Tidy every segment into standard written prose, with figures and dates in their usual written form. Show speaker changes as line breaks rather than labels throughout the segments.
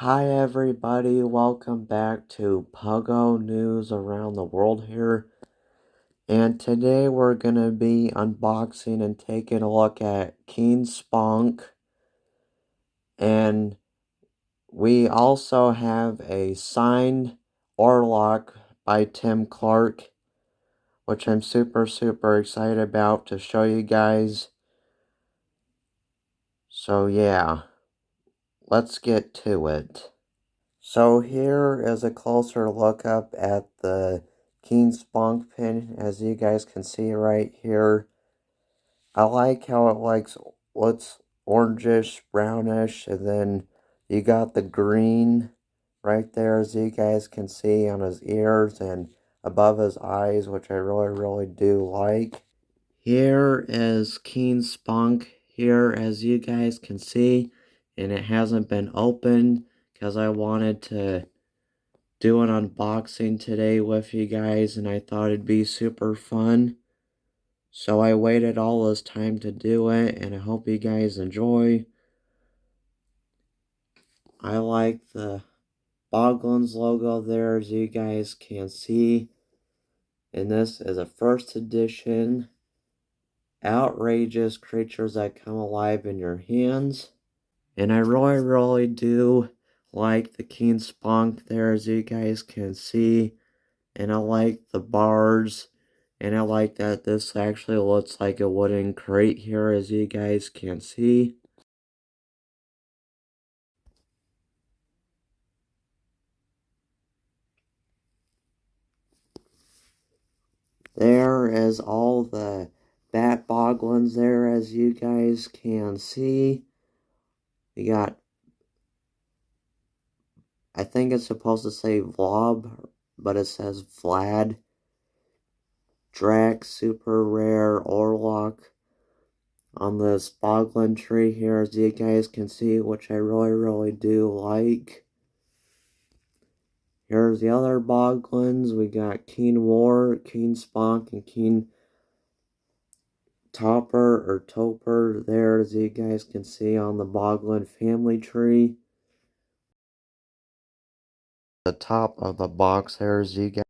Hi everybody, welcome back to Puggo News Around the World here. And today we're going to be unboxing and taking a look at Sponk. And we also have a signed Orlock by Clarke, which I'm super excited about to show you guys. So yeah, let's get to it. So here is a closer look up at the Sponk pin, as you guys can see right here. I like how it looks orangish, brownish, and then you got the green right there, as you guys can see, on his ears and above his eyes, which I really do like. Here is Spunk here, as you guys can see, and it hasn't been opened because I wanted to do an unboxing today with you guys, and I thought it'd be super fun. So I waited all this time to do it, and I hope you guys enjoy. I like the Boglins logo there, as you guys can see. And this is a first edition outrageous creatures that come alive in your hands. And I really do like the Spunk there, as you guys can see. And I like the bars. And I like that this actually looks like a wooden crate here, as you guys can see. There is all the bat boglins there, as you guys can see. We got, I think it's supposed to say Vlob, but it says Vlad. Drax, super rare, Orlock on this boglin tree here, as you guys can see, which I really do like. Here's the other boglins. We got War, Spunk, and Topper or Toper there, as you guys can see on the boglin family tree. The top of the box there, as you guys.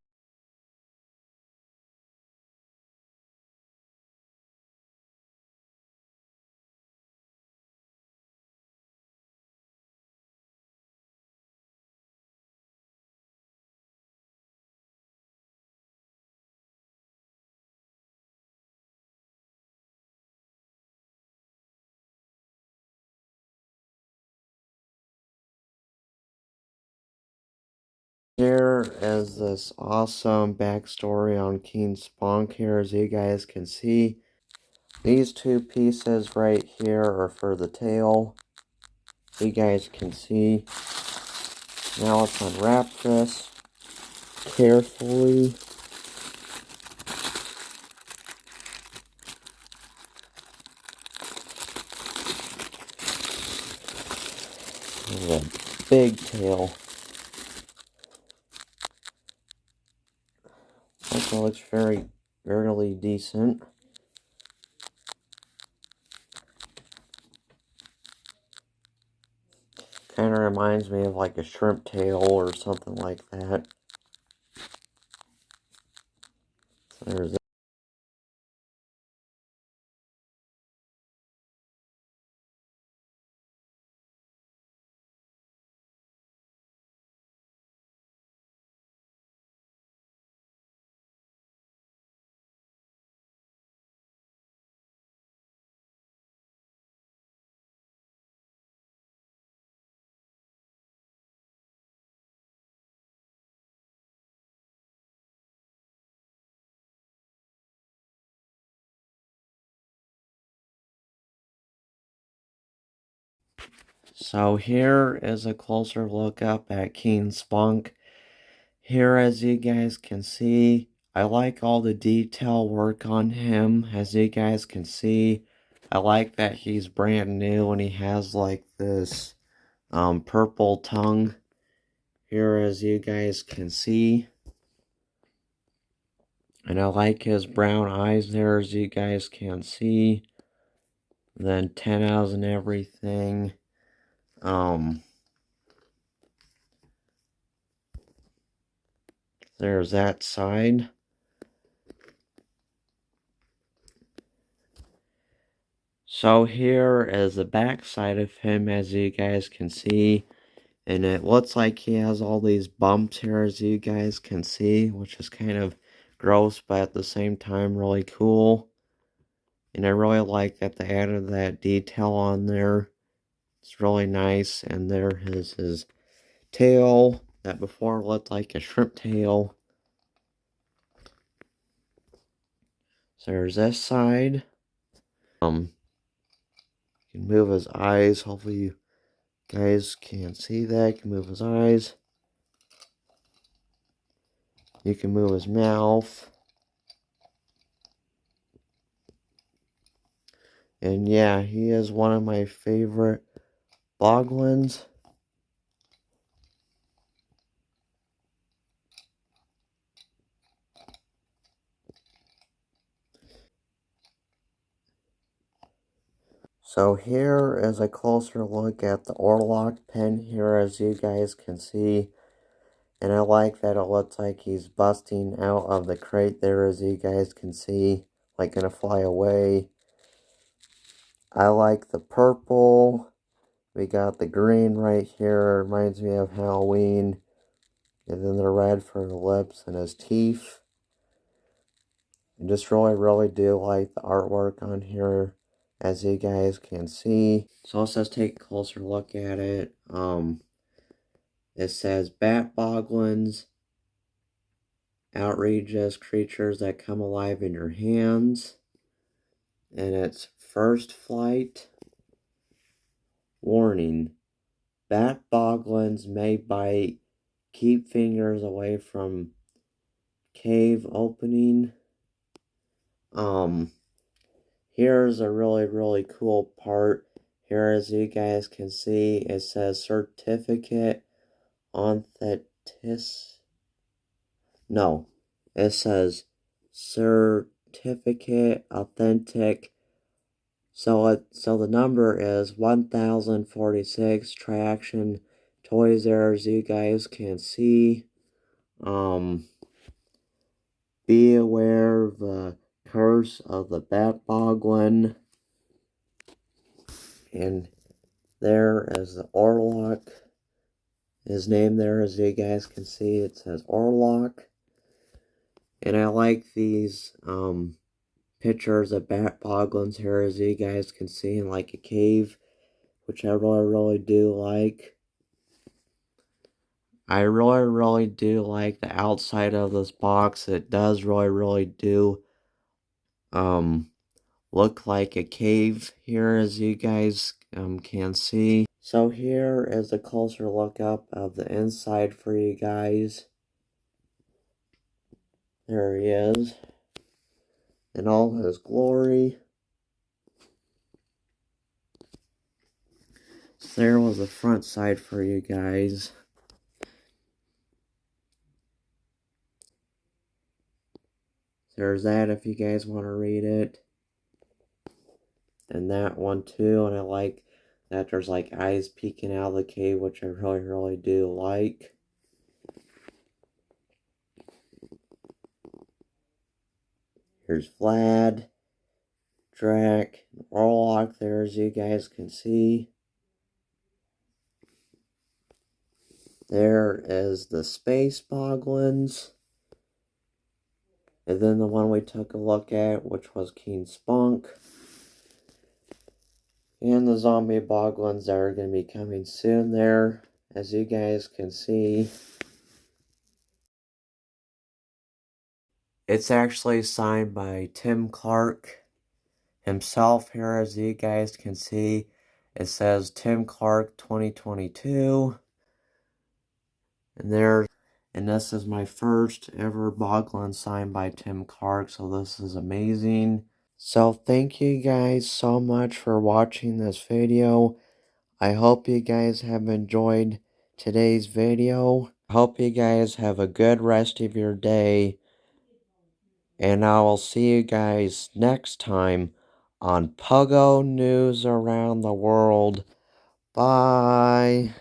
Here is this awesome backstory on Spunk here, as you guys can see. These two pieces right here are for the tail. You guys can see. Now let's unwrap this carefully. There's a big tail. Also looks very decent. Kind of reminds me of like a shrimp tail or something like that. So there's that. So here is a closer look up at Spunk. Here, as you guys can see, I like all the detail work on him, as you guys can see. I like that he's brand new and he has like this purple tongue here, as you guys can see. And I like his brown eyes there, as you guys can see. Then 10 and everything. There's that side. So here is the back side of him, as you guys can see. And it looks like he has all these bumps here, as you guys can see, which is kind of gross, but at the same time really cool. And I really like that they added that detail on there. It's really nice. And there is his tail that before looked like a shrimp tail. So there's this side. You can move his eyes. Hopefully you guys can't see that. You can move his eyes. You can move his mouth. And yeah, he is one of my favorite boglins. So here is a closer look at the Orlock pen here, as you guys can see. And I like that it looks like he's busting out of the crate there, as you guys can see. Like gonna fly away. I like the purple. We got the green right here. Reminds me of Halloween. And then the red for the lips and his teeth. I just really do like the artwork on here, as you guys can see. So let's just take a closer look at it. It says bat boglins, outrageous creatures that come alive in your hands. And it's first flight. Warning, bat boglins may bite. Keep fingers away from cave opening. Here's a really cool part. Here, as you guys can see, it says certificate it says certificate authentic. So the number is 1046. Traction toys there, as you guys can see. Be aware of the curse of the bat boglin. And there is the Orlock. His name there, as you guys can see, it says Orlock. And I like these pictures of bat boglins here, as you guys can see, in like a cave, which I really do like. I really do like the outside of this box. It does really do look like a cave here, as you guys can see. So here is a closer look up of the inside for you guys. There he is in all his glory. So there was the front side for you guys. There's that if you guys want to read it. And that one too. And I like that there's like eyes peeking out of the cave, which I really do like. Here's Vlad, Drac, Orlock there, as you guys can see. There is the space boglins. And then the one we took a look at, which was King Sponk. And the zombie boglins that are going to be coming soon there, as you guys can see. It's actually signed by Tim Clarke himself here, as you guys can see. It says Tim Clarke 2022. And this is my first ever boglin signed by Tim Clarke, so this is amazing. So thank you guys so much for watching this video. I hope you guys have enjoyed today's video. Hope you guys have a good rest of your day. And I will see you guys next time on Puggo News Around the World. Bye.